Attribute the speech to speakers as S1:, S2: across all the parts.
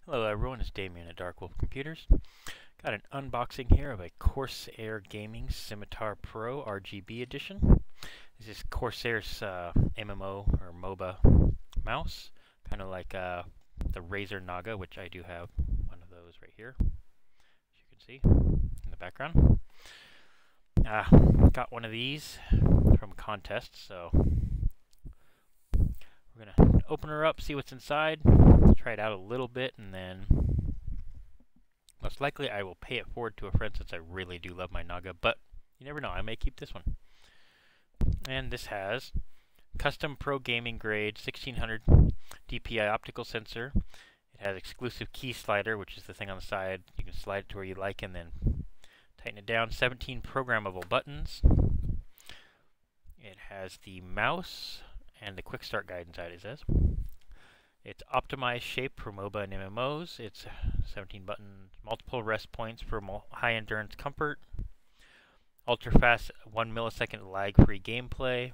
S1: Hello everyone, it's Damien at Dark Wolf Computers. Got an unboxing here of a Corsair Gaming Scimitar Pro RGB edition. This is Corsair's MMO or MOBA mouse, kind of like the Razer Naga, which I do have one of those right here, as you can see in the background. Got one of these from a contest, so we're going to open her up, see what's inside, try it out a little bit, and then most likely I will pay it forward to a friend since I really do love my Naga, but you never know, I may keep this one. And this has custom pro gaming grade 1600 DPI optical sensor. It has exclusive key slider, which is the thing on the side. You can slide it to where you like and then tighten it down. 17 programmable buttons. It has the mouse and the quick start guide inside, it says. It's optimized shape for MOBA and MMOs. It's 17 buttons, multiple rest points for high endurance comfort. Ultra fast 1 millisecond lag free gameplay.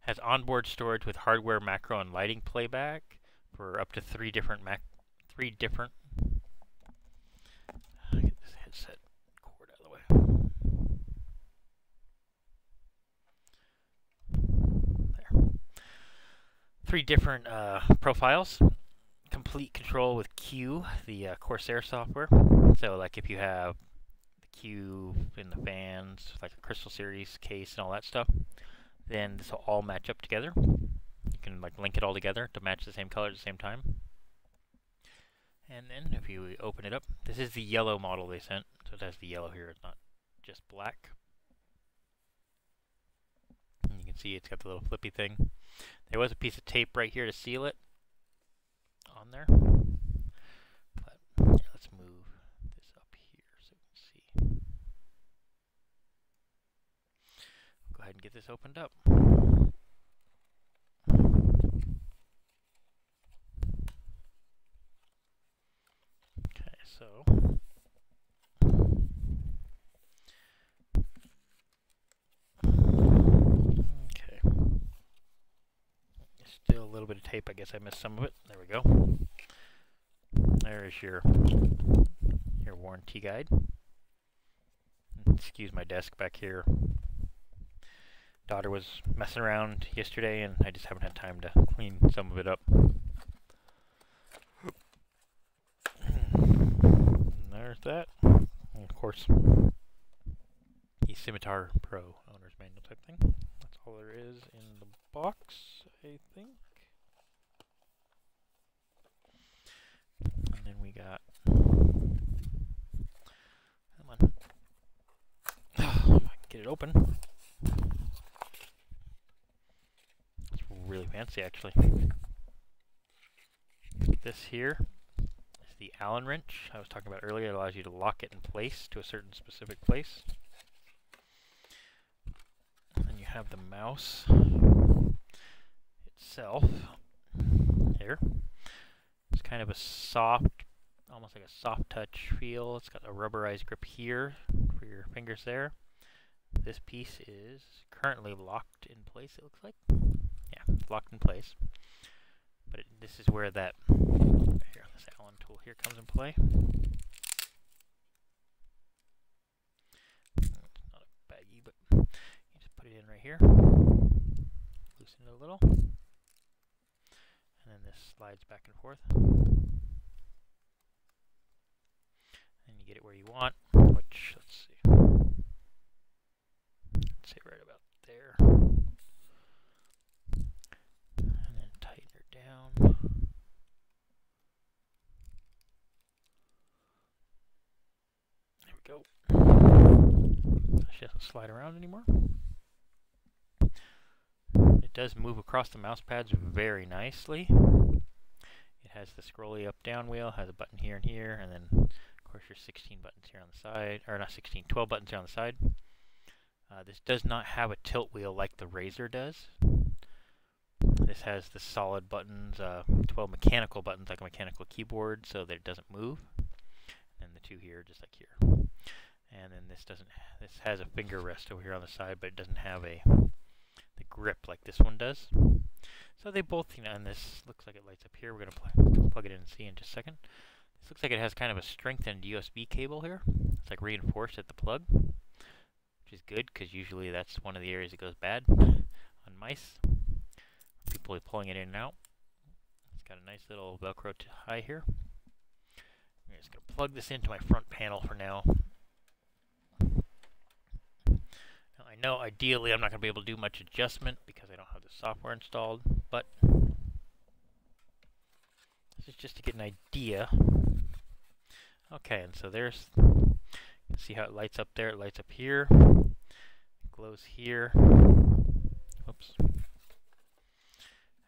S1: Has onboard storage with hardware, macro, and lighting playback for up to three different. Get this headset cord out of the way. There. 3 different profiles. Complete control with Q, the Corsair software. So, like if you have the Q in the fans, like a Crystal Series case and all that stuff, then this will all match up together. You can like link it all together to match the same color at the same time. And then if you open it up, this is the yellow model they sent, so it has the yellow here, it's not just black. And you can see it's got the little flippy thing. There was a piece of tape right here to seal it on there. But yeah, let's move this up here so we can see. Go ahead and get this opened up. Okay, so still a little bit of tape. I guess I missed some of it. There we go. There is your warranty guide. Excuse my desk back here. Daughter was messing around yesterday, and I just haven't had time to clean some of it up. And there's that. And of course, the Scimitar Pro owner's manual type thing. That's all there is in the box, I think. And then we got, come on, if I can get it open. It's really fancy, actually. This here is the Allen wrench I was talking about earlier. It allows you to lock it in place to a certain specific place. And you have the mouse itself here. It's kind of a soft, almost like a soft touch feel. It's got a rubberized grip here for your fingers there. This piece is currently locked in place, it looks like. Yeah, it's locked in place. But this is where that, here, this Allen tool here comes in play. It's not a baggie, but you just put it in right here. Loosen it a little. And then this slides back and forth. And you get it where you want, which, let's see. Let's say right about there. And then tighten her down. There we go. She doesn't slide around anymore. It does move across the mouse pads very nicely. It has the scrolly up-down wheel, has a button here and here, and then, of course, your 16 buttons here on the side, or not 16, 12 buttons here on the side. This does not have a tilt wheel like the Razer does. This has the solid buttons, 12 mechanical buttons like a mechanical keyboard, so that it doesn't move. And the 2 here, just like here. And then this doesn't. This has a finger rest over here on the side, but it doesn't have the grip like this one does. So they both, you know, and this looks like it lights up here. We're going to plug it in and see in just a second. This looks like it has kind of a strengthened USB cable here. It's like reinforced at the plug, which is good because usually that's one of the areas that goes bad on mice. People are pulling it in and out. It's got a nice little Velcro tie here. I'm just going to plug this into my front panel for now. Now, I know ideally I'm not going to be able to do much adjustment because I don't have the software installed, but this is just to get an idea. Okay, and so there's, you can see how it lights up there. It lights up here, it glows here. Oops.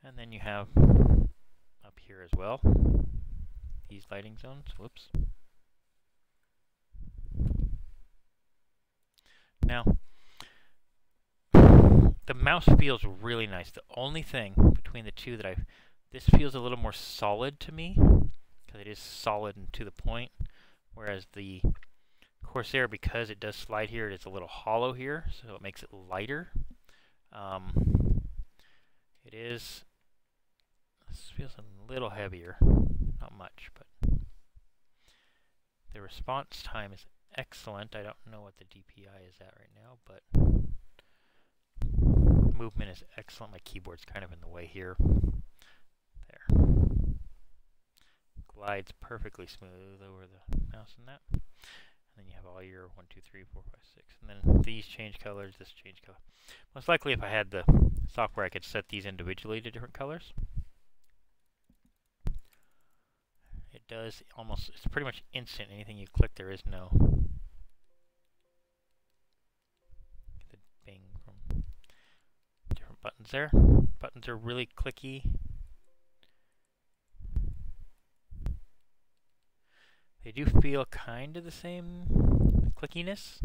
S1: And then you have up here as well, these lighting zones. Whoops. Now, the mouse feels really nice. The only thing between the two that this feels a little more solid to me, because it is solid and to the point, whereas the Corsair, because it does slide here, it is a little hollow here, so it makes it lighter. This feels a little heavier, not much, but the response time is excellent. I don't know what the DPI is at right now, but movement is excellent. My keyboard's kind of in the way here. There. Glides perfectly smooth over the mouse and that. And then you have all your 1, 2, 3, 4, 5, 6. And then these change colors, this change color. Most likely if I had the software I could set these individually to different colors. It does almost, it's pretty much instant. Anything you click, there is no the bing from different buttons there. Buttons are really clicky. They do feel kind of the same clickiness.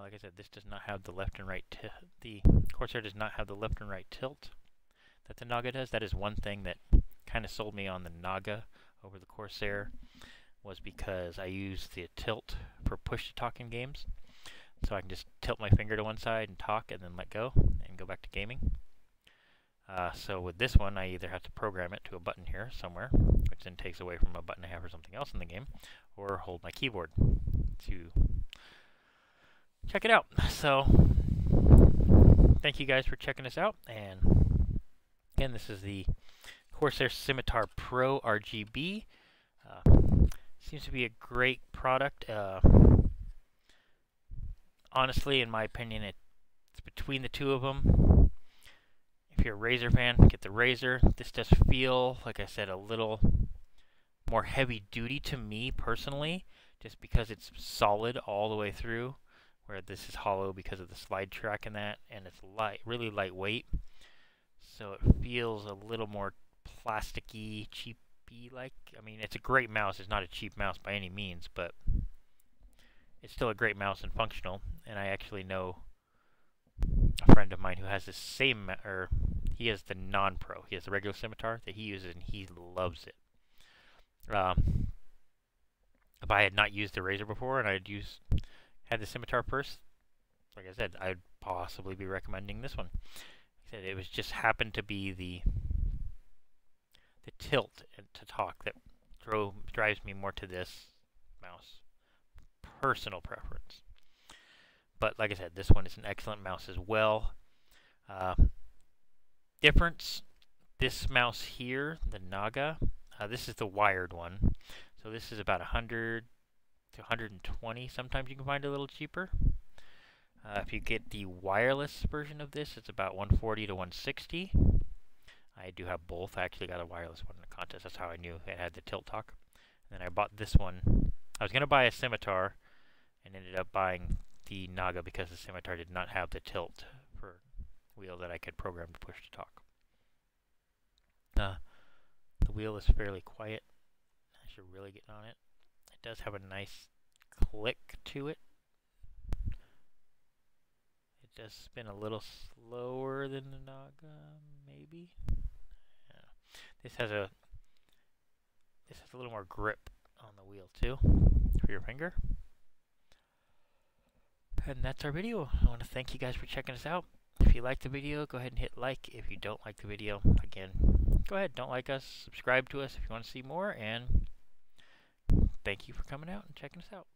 S1: Like I said, this does not have the left and right the Corsair does not have the left and right tilt that the Naga does. That is one thing that kind of sold me on the Naga over the Corsair, was because I use the tilt for push-to-talk in games. So I can just tilt my finger to one side and talk and then let go and go back to gaming. So with this one, I either have to program it to a button here somewhere, which then takes away from a button I have for something else in the game, or hold my keyboard to check it out. So thank you guys for checking this out. And again, this is the Corsair Scimitar Pro RGB. Seems to be a great product. Honestly, in my opinion, it's between the two of them. If you're a Razer fan, get the Razer. This does feel, like I said, a little more heavy duty to me personally, just because it's solid all the way through, where this is hollow because of the slide track and that, and it's light, really lightweight. So it feels a little more plasticky, cheapy-like. I mean, it's a great mouse. It's not a cheap mouse by any means, but it's still a great mouse and functional. And I actually know a friend of mine who has the same, or he has the non-pro. He has the regular Scimitar that he uses, and he loves it. If I had not used the Razer before and had the Scimitar first, like I said, I'd possibly be recommending this one. Like I said, it was just happened to be the tilt to talk that drives me more to this mouse. Personal preference. But like I said, this one is an excellent mouse as well. Difference, this mouse here, the Naga, this is the wired one. So this is about 100 to 120. Sometimes you can find it a little cheaper. If you get the wireless version of this, it's about 140 to 160. I do have both. I actually got a wireless one in a contest. That's how I knew it had the tilt talk. And then I bought this one. I was going to buy a Scimitar and ended up buying the Naga because the Scimitar did not have the tilt for wheel that I could program to push to talk. The wheel is fairly quiet as you're really getting on it. It does have a nice click to it. It does spin a little slower than the Naga, maybe. Yeah. This has a little more grip on the wheel too for your finger. And that's our video. I want to thank you guys for checking us out. If you like the video, go ahead and hit like. If you don't like the video, again, go ahead, don't like us. Subscribe to us if you want to see more, and thank you for coming out and checking us out.